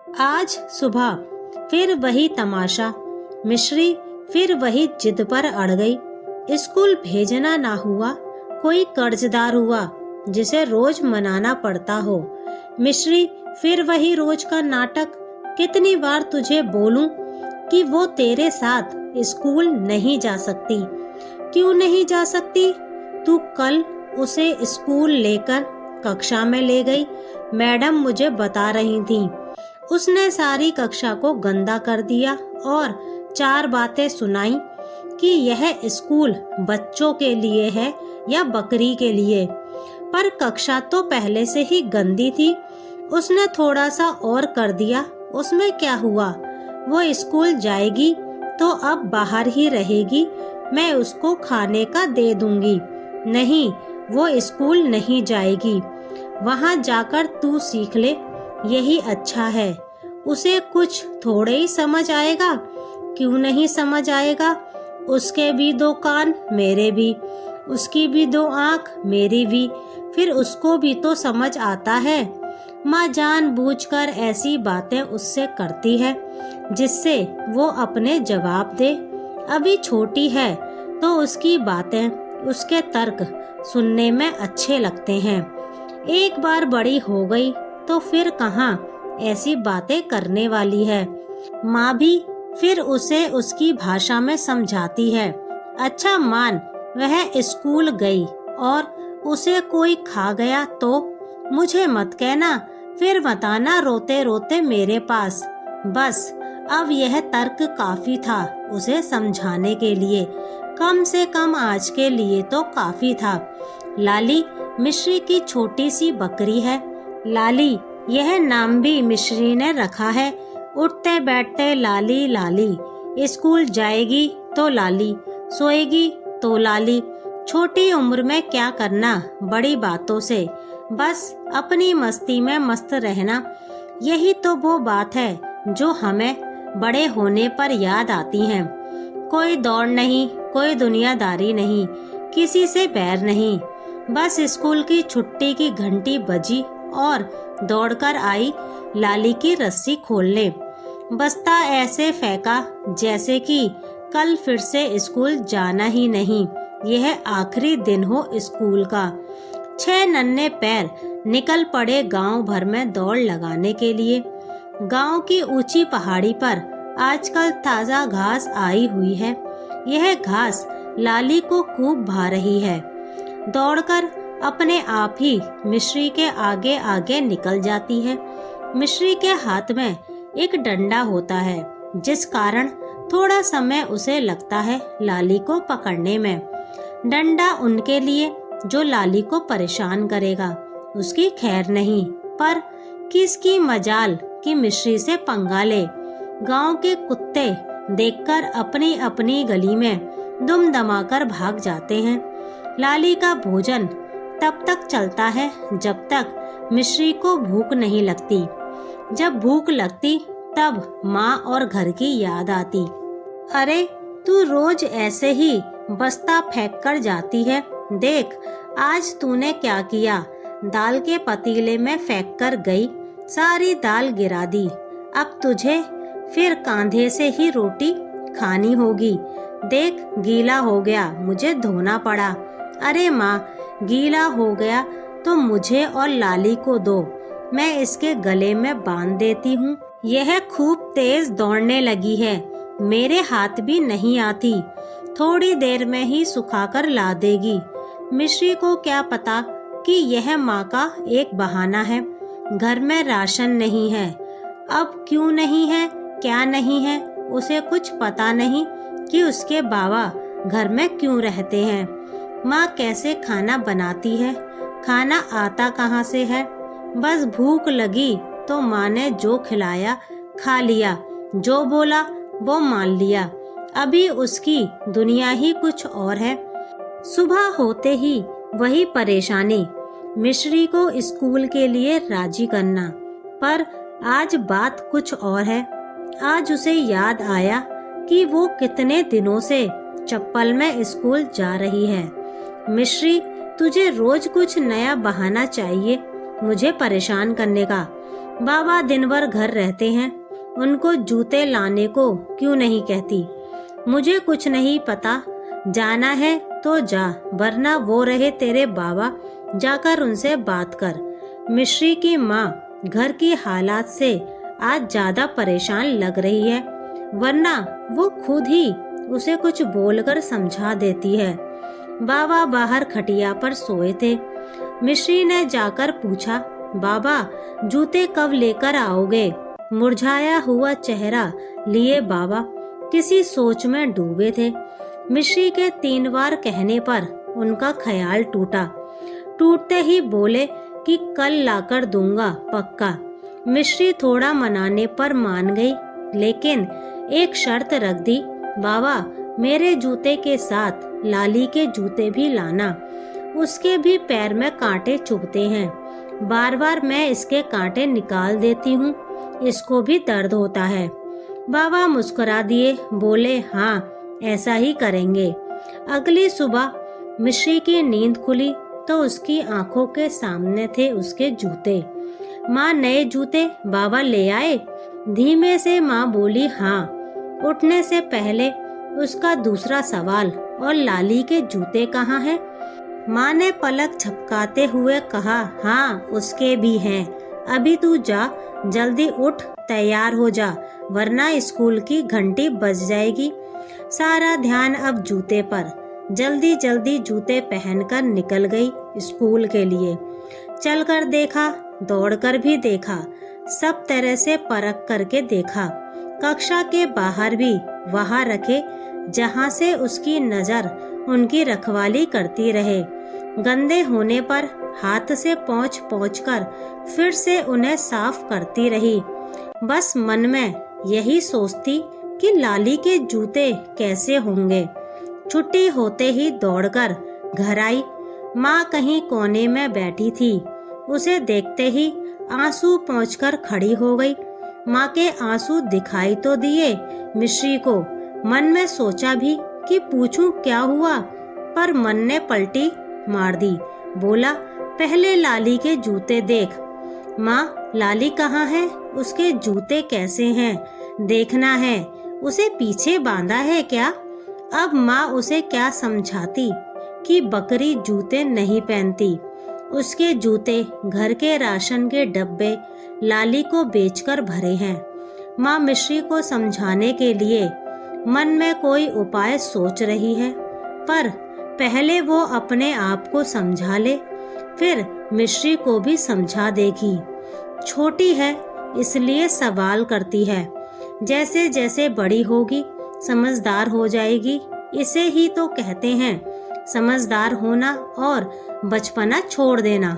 आज सुबह फिर वही तमाशा। मिश्री फिर वही जिद पर अड़ गई। स्कूल भेजना ना हुआ, कोई कर्जदार हुआ जिसे रोज मनाना पड़ता हो। मिश्री फिर वही रोज का नाटक। कितनी बार तुझे बोलूं कि वो तेरे साथ स्कूल नहीं जा सकती। क्यों नहीं जा सकती? तू कल उसे स्कूल लेकर कक्षा में ले गई। मैडम मुझे बता रही थी। उसने सारी कक्षा को गंदा कर दिया और 4 बातें सुनाई कि यह स्कूल बच्चों के लिए है या बकरी के लिए। पर कक्षा तो पहले से ही गंदी थी। उसने थोड़ा सा और कर दिया, उसमें क्या हुआ? वो स्कूल जाएगी तो अब बाहर ही रहेगी। मैं उसको खाने का दे दूंगी। नहीं, वो स्कूल नहीं जाएगी। वहाँ जाकर तू सीख ले, यही अच्छा है। उसे कुछ थोड़े ही समझ आएगा। क्यों नहीं समझ आएगा? उसके भी 2 कान, मेरे भी। उसकी भी 2 आँख, मेरी भी। फिर उसको भी तो समझ आता है। माँ जानबूझकर ऐसी बातें उससे करती है जिससे वो अपने जवाब दे। अभी छोटी है तो उसकी बातें, उसके तर्क सुनने में अच्छे लगते हैं। एक बार बड़ी हो गई तो फिर कहाँ ऐसी बातें करने वाली है। माँ भी फिर उसे उसकी भाषा में समझाती है। अच्छा मान वह स्कूल गई और उसे कोई खा गया तो मुझे मत कहना, फिर मत आना रोते रोते मेरे पास। बस अब यह तर्क काफी था उसे समझाने के लिए। कम से कम आज के लिए तो काफी था। लाली मिश्री की छोटी सी बकरी है। लाली, यह नाम भी मिश्री ने रखा है। उठते बैठते लाली लाली। स्कूल जाएगी तो लाली, सोएगी तो लाली। छोटी उम्र में क्या करना बड़ी बातों से, बस अपनी मस्ती में मस्त रहना। यही तो वो बात है जो हमें बड़े होने पर याद आती हैं। कोई दौड़ नहीं, कोई दुनियादारी नहीं, किसी से बैर नहीं। बस स्कूल की छुट्टी की घंटी बजी और दौड़कर आई लाली की रस्सी खोलने। बस्ता ऐसे फेंका जैसे कि कल फिर से स्कूल जाना ही नहीं, यह आखिरी दिन हो स्कूल का। 6 नन्हे पैर निकल पड़े गांव भर में दौड़ लगाने के लिए। गांव की ऊंची पहाड़ी पर आजकल ताजा घास आई हुई है। यह घास लाली को खूब भा रही है। दौड़कर अपने आप ही मिश्री के आगे आगे निकल जाती है। मिश्री के हाथ में एक डंडा होता है जिस कारण थोड़ा समय उसे लगता है लाली को पकड़ने में। डंडा उनके लिए जो लाली को परेशान करेगा, उसकी खैर नहीं। पर किसकी मजाल कि मिश्री से पंगा ले। गांव के कुत्ते देखकर अपनी अपनी गली में दुम दमाकर भाग जाते हैं। लाली का भोजन तब तक चलता है जब तक मिश्री को भूख नहीं लगती। जब भूख लगती तब माँ और घर की याद आती। अरे तू रोज ऐसे ही बस्ता फेंक कर जाती है। देख आज तूने क्या किया। दाल के पतीले में फेंक कर गई, सारी दाल गिरा दी। अब तुझे फिर कांधे से ही रोटी खानी होगी। देख गीला हो गया, मुझे धोना पड़ा। अरे माँ, गीला हो गया तो मुझे और लाली को दो, मैं इसके गले में बांध देती हूँ। यह खूब तेज दौड़ने लगी है, मेरे हाथ भी नहीं आती। थोड़ी देर में ही सुखाकर ला देगी। मिश्री को क्या पता कि यह माँ का एक बहाना है। घर में राशन नहीं है। अब क्यों नहीं है, क्या नहीं है, उसे कुछ पता नहीं कि उसके बाबा घर में क्यों रहते हैं। माँ कैसे खाना बनाती है, खाना आता कहाँ से है। बस भूख लगी तो माँ ने जो खिलाया खा लिया, जो बोला वो मान लिया। अभी उसकी दुनिया ही कुछ और है। सुबह होते ही वही परेशानी, मिश्री को स्कूल के लिए राजी करना। पर आज बात कुछ और है। आज उसे याद आया कि वो कितने दिनों से चप्पल में स्कूल जा रही है। मिश्री, तुझे रोज कुछ नया बहाना चाहिए मुझे परेशान करने का। बाबा दिन भर घर रहते हैं, उनको जूते लाने को क्यों नहीं कहती? मुझे कुछ नहीं पता, जाना है तो जा, वरना वो रहे तेरे बाबा, जाकर उनसे बात कर। मिश्री की माँ घर की हालात से आज ज्यादा परेशान लग रही है, वरना वो खुद ही उसे कुछ बोलकर समझा देती है। बाबा बाहर खटिया पर सोए थे। मिश्री ने जाकर पूछा, बाबा जूते कब लेकर आओगे? मुरझाया हुआ चेहरा लिए बाबा किसी सोच में डूबे थे। मिश्री के 3 बार कहने पर उनका ख्याल टूटा। टूटते ही बोले कि कल लाकर दूंगा पक्का। मिश्री थोड़ा मनाने पर मान गई, लेकिन एक शर्त रख दी, बाबा मेरे जूते के साथ लाली के जूते भी लाना, उसके भी पैर में कांटे चुभते हैं, बार बार मैं इसके कांटे निकाल देती हूँ, इसको भी दर्द होता है। बाबा मुस्कुरा दिए, बोले हाँ ऐसा ही करेंगे। अगली सुबह मिश्री की नींद खुली तो उसकी आंखों के सामने थे उसके जूते। माँ नए जूते बाबा ले आए? धीमे से माँ बोली हाँ। उठने से पहले उसका दूसरा सवाल, और लाली के जूते कहाँ हैं? माँ ने पलक झपकाते हुए कहा, हाँ उसके भी हैं। अभी तू जा, जल्दी उठ, तैयार हो जा, वरना स्कूल की घंटी बज जाएगी। सारा ध्यान अब जूते पर। जल्दी जल्दी जूते पहनकर निकल गई स्कूल के लिए। चलकर देखा, दौड़कर भी देखा, सब तरह से परख करके देखा। कक्षा के बाहर भी वहां रखे जहां से उसकी नजर उनकी रखवाली करती रहे। गंदे होने पर हाथ से पोंछ पोंछ कर फिर से उन्हें साफ करती रही। बस मन में यही सोचती कि लाली के जूते कैसे होंगे। छुट्टी होते ही दौड़कर घर आई। माँ कहीं कोने में बैठी थी। उसे देखते ही आंसू पोंछकर खड़ी हो गई। माँ के आंसू दिखाई तो दिए मिश्री को। मन में सोचा भी कि पूछूं क्या हुआ, पर मन ने पलटी मार दी। बोला, पहले लाली के जूते देख। माँ लाली कहाँ है? उसके जूते कैसे हैं? देखना है। उसे पीछे बांधा है क्या? अब माँ उसे क्या समझाती कि बकरी जूते नहीं पहनती। उसके जूते घर के राशन के डब्बे लाली को बेचकर भरे हैं। माँ मिश्री को समझाने के लिए मन में कोई उपाय सोच रही है, पर पहले वो अपने आप को समझा ले, फिर मिश्री को भी समझा देगी। छोटी है इसलिए सवाल करती है, जैसे जैसे बड़ी होगी समझदार हो जाएगी। इसे ही तो कहते हैं समझदार होना और बचपना छोड़ देना।